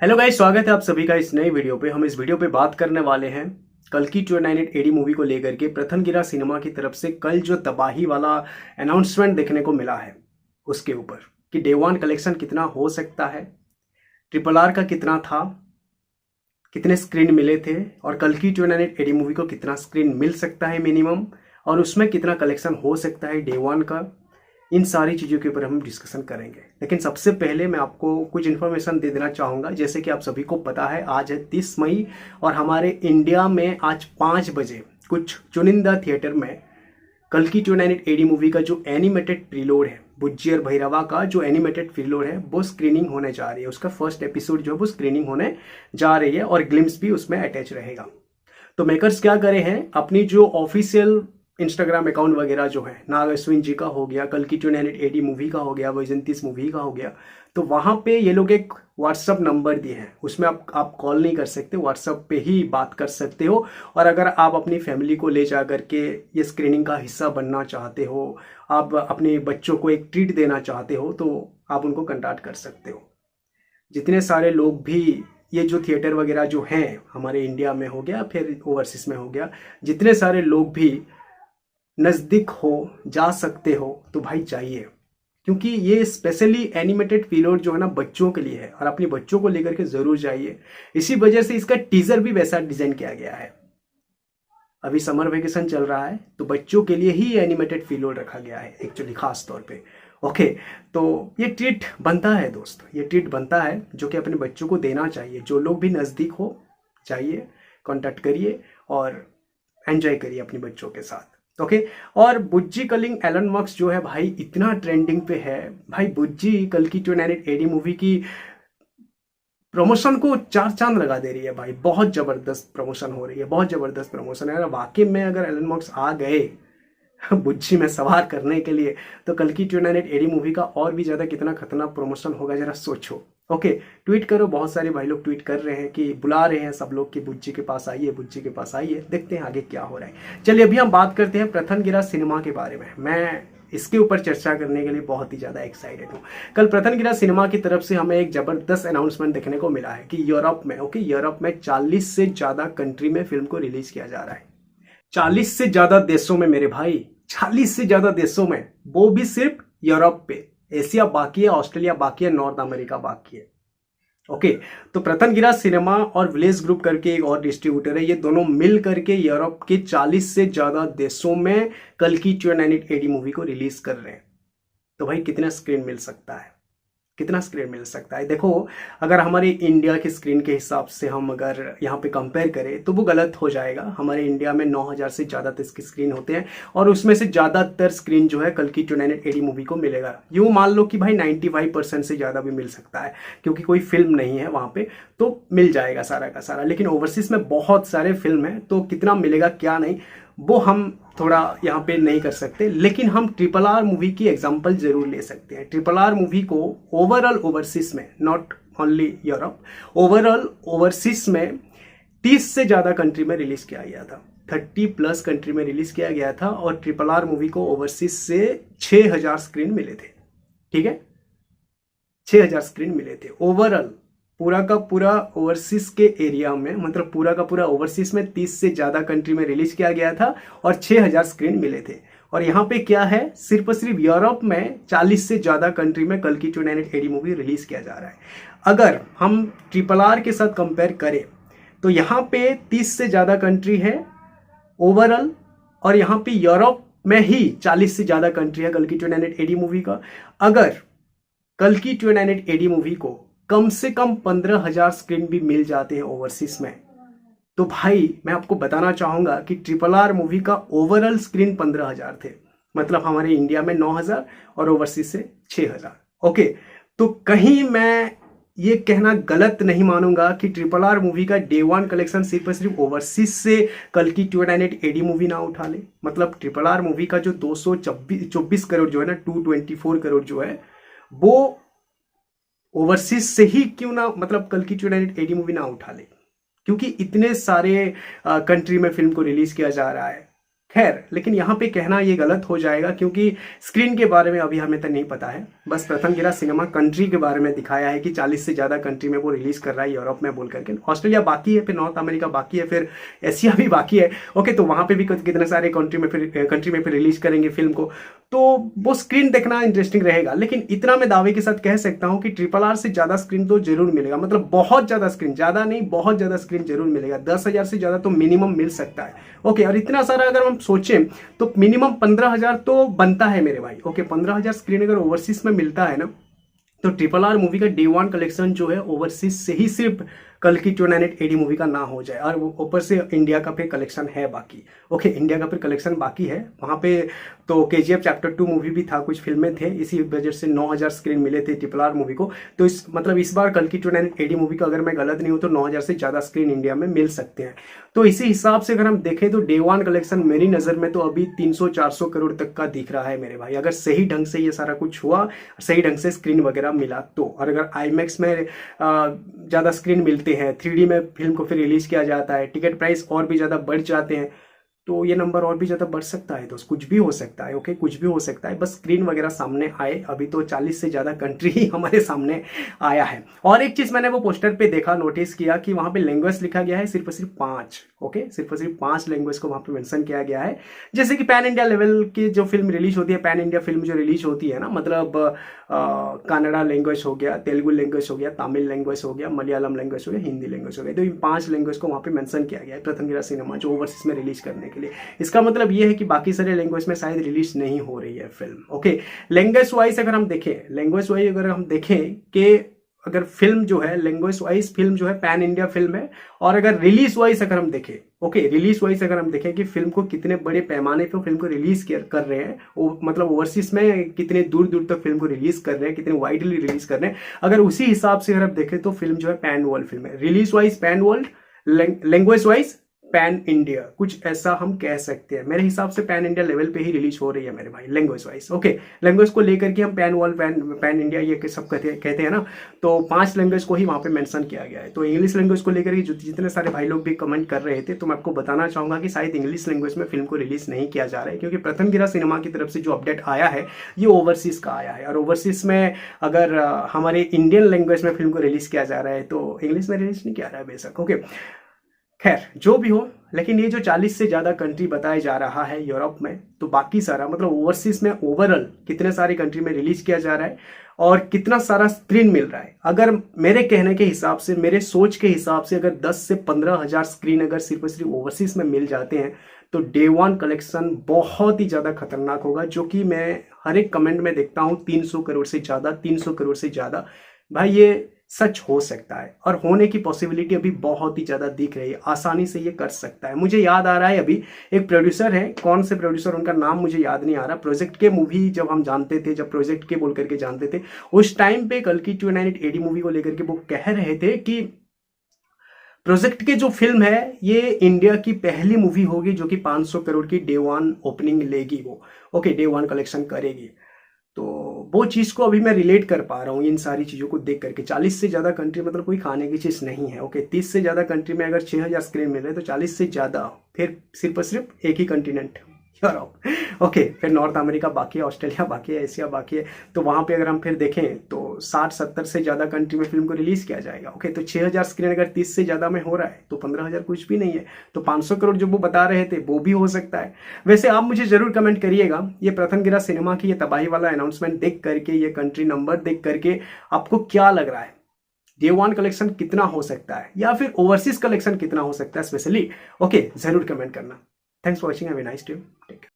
Hello guys, स्वागत है आप सभी का इस नए वीडियो पे। हम इस वीडियो पे बात करने वाले हैं कल्कि 2988 एडी मूवी को लेकर के। प्रथनगिरा सिनेमा की तरफ से कल जो तबाही वाला अनाउंसमेंट देखने को मिला है उसके ऊपर कि डे वन कलेक्शन कितना हो सकता है, ट्रिपल आर का कितना था, कितने स्क्रीन मिले थे और कल्कि 2988 एडी मूवी को कितना स्क्रीन मिल सकता है मिनिमम, और उसमें कितना कलेक्शन हो सकता है डे वन का। इन सारी चीज़ों के ऊपर हम डिस्कशन करेंगे। लेकिन सबसे पहले मैं आपको कुछ इन्फॉर्मेशन दे देना चाहूँगा। जैसे कि आप सभी को पता है आज है 30 मई और हमारे इंडिया में आज 5 बजे कुछ चुनिंदा थिएटर में कल्कि 2988 एडी मूवी का जो एनिमेटेड प्रीलोड है, बुज्जी और भैरवा का जो एनिमेटेड प्रीलोड है वो स्क्रीनिंग होने जा रही है। उसका फर्स्ट एपिसोड जो है वो स्क्रीनिंग होने जा रही है और ग्लिम्स भी उसमें अटैच रहेगा। तो मेकर्स क्या करे हैं, अपनी जो ऑफिशियल इंस्टाग्राम अकाउंट वगैरह जो है, नाग अश्विन जी का हो गया, कल्कि 2988 एडी मूवी का हो गया, वैजंतीस मूवी का हो गया, तो वहाँ पे ये लोग एक व्हाट्सअप नंबर दिए हैं। उसमें आप कॉल नहीं कर सकते, व्हाट्सअप पे ही बात कर सकते हो। और अगर आप अपनी फैमिली को ले जा करके ये स्क्रीनिंग का हिस्सा बनना चाहते हो, आप अपने बच्चों को एक ट्रीट देना चाहते हो, तो आप उनको कंटैक्ट कर सकते हो। जितने सारे लोग भी ये जो थिएटर वगैरह जो हैं हमारे इंडिया में हो गया फिर ओवरसीज में हो गया, जितने सारे लोग भी नज़दीक हो जा सकते हो तो भाई जाइए, क्योंकि ये स्पेशली एनिमेटेड पीरियड जो है ना बच्चों के लिए है और अपने बच्चों को लेकर के ज़रूर जाइए। इसी वजह से इसका टीजर भी वैसा डिज़ाइन किया गया है। अभी समर वेकेशन चल रहा है तो बच्चों के लिए ही एनिमेटेड पीरियड रखा गया है एक्चुअली खास तौर पे। ओके, तो ये ट्रीट बनता है दोस्त, ये ट्रीट बनता है जो कि अपने बच्चों को देना चाहिए। जो लोग भी नज़दीक हो जाइए, कॉन्टैक्ट करिए और एंजॉय करिए अपने बच्चों के साथ। ओके, और बुज्जी कलिंग एलन मस्क जो है भाई इतना ट्रेंडिंग पे है भाई। बुज्जी कल्कि 2988 एडी मूवी की प्रमोशन को चार चांद लगा दे रही है भाई। बहुत जबरदस्त प्रमोशन हो रही है, बहुत जबरदस्त प्रमोशन है। वाकई में अगर एलन मस्क आ गए बुज्जी में सवार करने के लिए तो कल्कि 2988 एडी मूवी का और भी ज्यादा कितना खतरनाक प्रमोशन होगा, जरा सोचो। ओके, ट्वीट करो, बहुत सारे भाई लोग ट्वीट कर रहे हैं कि बुला रहे हैं सब लोग कि बुज्जी के पास आइए, बुज्जी के पास आइए। देखते हैं आगे क्या हो रहा है। चलिए अभी हम बात करते हैं प्रथनगिरा सिनेमा के बारे में। मैं इसके ऊपर चर्चा करने के लिए बहुत ही ज़्यादा एक्साइटेड हूँ। कल प्रथनगिरा सिनेमा की तरफ से हमें एक ज़बरदस्त अनाउंसमेंट देखने को मिला है कि यूरोप में, यूरोप में 40 से ज़्यादा कंट्री में फिल्म को रिलीज किया जा रहा है। 40 से ज़्यादा देशों में मेरे भाई, 40 से ज़्यादा देशों में, वो भी सिर्फ यूरोप पे। एशिया बाकी है, ऑस्ट्रेलिया बाकी है, नॉर्थ अमेरिका बाकी है। ओके, तो प्रथनगिरा सिनेमा और विलेज ग्रुप करके एक और डिस्ट्रीब्यूटर है, ये दोनों मिल करके यूरोप के 40 से ज्यादा देशों में कल्कि 2988 एडी मूवी को रिलीज कर रहे हैं। तो भाई कितना स्क्रीन मिल सकता है, कितना स्क्रीन मिल सकता है? देखो, अगर हमारे इंडिया के स्क्रीन के हिसाब से हम अगर यहाँ पे कंपेयर करें तो वो गलत हो जाएगा। हमारे इंडिया में 9000 से ज़्यादा इसके स्क्रीन होते हैं और उसमें से ज़्यादातर स्क्रीन जो है कल्कि 2988 एडी मूवी को मिलेगा। यूँ मान लो कि भाई 95% से ज़्यादा भी मिल सकता है, क्योंकि कोई फिल्म नहीं है वहाँ पे, तो मिल जाएगा सारा का सारा। लेकिन ओवरसीज में बहुत सारे फिल्म हैं, तो कितना मिलेगा क्या नहीं वो हम थोड़ा यहाँ पे नहीं कर सकते। लेकिन हम ट्रिपल आर मूवी की एग्जांपल जरूर ले सकते हैं। ट्रिपल आर मूवी को ओवरऑल ओवरसीज में, not only Europe, overall overseas में 30 से ज़्यादा कंट्री में रिलीज किया गया था। 30+ कंट्री में रिलीज किया गया था और ट्रिपल आर मूवी को ओवरसीज से 6000 स्क्रीन मिले थे। ठीक है, 6000 स्क्रीन मिले थे ओवरऑल, पूरा का पूरा ओवरसीज के एरिया में, मतलब पूरा का पूरा ओवरसीज में 30 से ज़्यादा कंट्री में रिलीज किया गया था और 6000 स्क्रीन मिले थे। और यहाँ पे क्या है, सिर्फ और सिर्फ यूरोप में 40 से ज़्यादा कंट्री में कल्कि 2988 एडी मूवी रिलीज किया जा रहा है। अगर हम ट्रिपल आर के साथ कंपेयर करें तो यहाँ पे 30 से ज़्यादा कंट्री है ओवरऑल, और यहाँ पे यूरोप में ही 40 से ज़्यादा कंट्री है कल्कि 2988 एडी मूवी का। अगर कल्कि 2988 एडी मूवी को कम से कम 15,000 स्क्रीन भी मिल जाते हैं ओवरसीज में, तो भाई मैं आपको बताना चाहूंगा कि ट्रिपल आर मूवी का ओवरऑल स्क्रीन 15,000 थे। मतलब हमारे इंडिया में 9,000 और ओवरसीज से 6,000। ओके, तो कहीं मैं ये कहना गलत नहीं मानूंगा कि ट्रिपल आर मूवी का डे वन कलेक्शन सिर्फ और सिर्फ ओवरसीज से कल्कि 2988 एडी मूवी ना उठा ले। मतलब ट्रिपल आर मूवी का जो 224 करोड़ जो है ना, 224 करोड़ जो है, वो ओवरसीज से ही क्यों ना, मतलब कल्कि 2988 एडी मूवी ना उठा ले, क्योंकि इतने सारे कंट्री में फिल्म को रिलीज किया जा रहा है। खैर, लेकिन यहाँ पे कहना ये गलत हो जाएगा क्योंकि स्क्रीन के बारे में अभी हमें तो नहीं पता है। बस प्रथमगिरा सिनेमा कंट्री के बारे में दिखाया है कि 40 से ज़्यादा कंट्री में वो रिलीज कर रहा है यूरोप में बोल करके। ऑस्ट्रेलिया बाकी है, फिर नॉर्थ अमेरिका बाकी है, फिर एशिया भी बाकी है। ओके, तो वहाँ पे भी कितने सारे कंट्री में फिर रिलीज करेंगे फिल्म को, तो वो स्क्रीन देखना इंटरेस्टिंग रहेगा। लेकिन इतना मैं दावे के साथ कह सकता हूँ कि RRR से ज़्यादा स्क्रीन तो जरूर मिलेगा, मतलब बहुत ज़्यादा स्क्रीन, ज़्यादा नहीं बहुत ज़्यादा स्क्रीन जरूर मिलेगा। 10,000 से ज़्यादा तो मिनिमम मिल सकता है। ओके, और इतना सारा अगर हम सोचें तो मिनिमम 15,000 तो बनता है मेरे भाई। ओके, 15,000 स्क्रीन अगर ओवरसीज में मिलता है ना, तो RRR मूवी का डे वन कलेक्शन जो है ओवरसीज से ही सिर्फ कल्कि 298 AD मूवी का ना हो जाए, और ऊपर से इंडिया का फिर कलेक्शन है बाकी। ओके, इंडिया का फिर कलेक्शन बाकी है वहाँ पे। तो KGF चैप्टर 2 मूवी भी था, कुछ फिल्में थे, इसी वजह से 9,000 स्क्रीन मिले थे RRR मूवी को। तो इस बार कल्कि 298 AD मूवी का अगर मैं गलत नहीं हूँ तो 9,000 से ज़्यादा स्क्रीन इंडिया में मिल सकते हैं। तो इसी हिसाब से अगर हम देखें तो डे वन कलेक्शन मेरी नज़र में तो अभी 300-400 करोड़ तक का दिख रहा है मेरे भाई, अगर सही ढंग से ये सारा कुछ हुआ, सही ढंग से स्क्रीन वगैरह मिला तो। और अगर IMAX में ज़्यादा स्क्रीन मिलते हैं, 3D में फिल्म को फिर रिलीज किया जाता है, टिकट प्राइस और भी ज़्यादा बढ़ जाते हैं, तो ये नंबर और भी ज़्यादा बढ़ सकता है। तो कुछ भी हो सकता है। ओके, कुछ भी हो सकता है, बस स्क्रीन वगैरह सामने आए। अभी तो 40 से ज़्यादा कंट्री ही हमारे सामने आया है। और एक चीज़ मैंने वो पोस्टर पे देखा, नोटिस किया कि वहाँ पे लैंग्वेज लिखा गया है सिर्फ और सिर्फ 5। ओके, सिर्फ और सिर्फ 5 लैंग्वेज को वहाँ पे मेंशन किया गया है। जैसे कि पैन इंडिया लेवल की जो फिल्म रिलीज होती है, पैन इंडिया फिल्म जो रिलीज होती है ना, मतलब कन्नड़ा लैंग्वेज हो गया, तेलुगु लैंग्वेज हो गया, तमिल लैंग्वेज हो गया, मलयालम लैंग्वेज हो गया, हिंदी लैंग्वेज हो गया। तो इन 5 लैंग्वेज को वहाँ पे मेंशन किया गया है प्रथमगिरा सिनेमा जो ओवरसीज में रिलीज करने के लिए। इसका मतलब ये है कि बाकी सारे लैंग्वेज में शायद रिलीज नहीं हो रही है फिल्म। ओके, लैंग्वेज वाइज अगर हम देखें कि अगर फिल्म जो है लैंग्वेज वाइज फिल्म जो है पैन इंडिया फिल्म है, और अगर रिलीज वाइज अगर हम देखें, ओके, रिलीज वाइज अगर हम देखें कि फिल्म को कितने बड़े पैमाने पर फिल्म को रिलीज कर रहे हैं, मतलब ओवरसीज में कितने दूर दूर तक फिल्म को रिलीज कर रहे हैं, कितने वाइडली रिलीज कर रहे हैं, अगर उसी हिसाब से अगर आप देखें तो फिल्म जो है पैन वर्ल्ड फिल्म है। Release wise pan world, language wise pan India, कुछ ऐसा हम कह सकते हैं। मेरे हिसाब से पैन इंडिया लेवल पे ही रिलीज हो रही है मेरे भाई, लैंग्वेज वाइज। ओके, लैंग्वेज को लेकर के हम पैन वर्ल्ड, पैन इंडिया ये सब कहते हैं ना, तो 5 लैंग्वेज को ही वहाँ पे मेंशन किया गया है। तो इंग्लिश लैंग्वेज को लेकर के जितने सारे भाई लोग भी कमेंट कर रहे थे, तो मैं आपको बताना चाहूंगा कि शायद इंग्लिश लैंग्वेज में फिल्म को रिलीज नहीं किया जा रहा है, क्योंकि प्रथमगिरा सिनेमा की तरफ से जो अपडेट आया है ये ओवरसीज का आया है, और ओवरसीज में अगर हमारे इंडियन लैंग्वेज में फिल्म को रिलीज किया जा रहा है तो इंग्लिश में रिलीज नहीं किया जा रहा है बेशक। ओके, खैर जो भी हो, लेकिन ये जो 40 से ज़्यादा कंट्री बताया जा रहा है यूरोप में, तो बाकी सारा मतलब ओवरसीज में ओवरऑल कितने सारे कंट्री में रिलीज किया जा रहा है और कितना सारा स्क्रीन मिल रहा है, अगर मेरे कहने के हिसाब से, मेरे सोच के हिसाब से अगर 10 से 15,000 स्क्रीन अगर सिर्फ और सिर्फ ओवरसीज में मिल जाते हैं तो डे वन कलेक्शन बहुत ही ज़्यादा खतरनाक होगा, जो कि मैं हर एक कमेंट में देखता हूँ 300 करोड़ से ज़्यादा, 300 करोड़ से ज़्यादा। भाई ये सच हो सकता है, और होने की पॉसिबिलिटी अभी बहुत ही ज़्यादा दिख रही है, आसानी से ये कर सकता है। मुझे याद आ रहा है अभी एक प्रोड्यूसर है, कौन से प्रोड्यूसर, उनका नाम मुझे याद नहीं आ रहा, प्रोजेक्ट के मूवी जब हम जानते थे, जब प्रोजेक्ट के बोल करके जानते थे, उस टाइम पे कल्कि 298 AD मूवी को लेकर के वो कह रहे थे कि प्रोजेक्ट के जो फिल्म है ये इंडिया की पहली मूवी होगी जो कि 500 करोड़ की डे वन ओपनिंग लेगी, वो ओके डे वन कलेक्शन करेगी। तो वो चीज़ को अभी मैं रिलेट कर पा रहा हूँ इन सारी चीज़ों को देख करके। 40 से ज़्यादा कंट्री मतलब कोई खाने की चीज़ नहीं है। ओके, 30 से ज़्यादा कंट्री में अगर 6,000 स्क्रीन मिल रहे हैं तो 40 से ज़्यादा फिर सिर्फ और सिर्फ एक ही कंटिनेंट यूरोप। ओके, फिर नॉर्थ अमेरिका बाकी है, ऑस्ट्रेलिया बाकी है, एशिया बाकी है। तो वहाँ पे अगर हम फिर देखें तो 60-70 से ज़्यादा कंट्री में फिल्म को रिलीज़ किया जाएगा। ओके, तो 6,000 स्क्रीन अगर 30 से ज़्यादा में हो रहा है तो 15,000 कुछ भी नहीं है। तो 500 करोड़ जो वो बता रहे थे वो भी हो सकता है। वैसे आप मुझे ज़रूर कमेंट करिएगा, ये प्रथमगिरा सिनेमा की ये तबाही वाला अनाउंसमेंट देख करके, ये कंट्री नंबर देख करके आपको क्या लग रहा है? डे वन कलेक्शन कितना हो सकता है या फिर ओवरसीज कलेक्शन कितना हो सकता है स्पेशली? ओके, ज़रूर कमेंट करना। Thanks for watching, have a nice day, take care.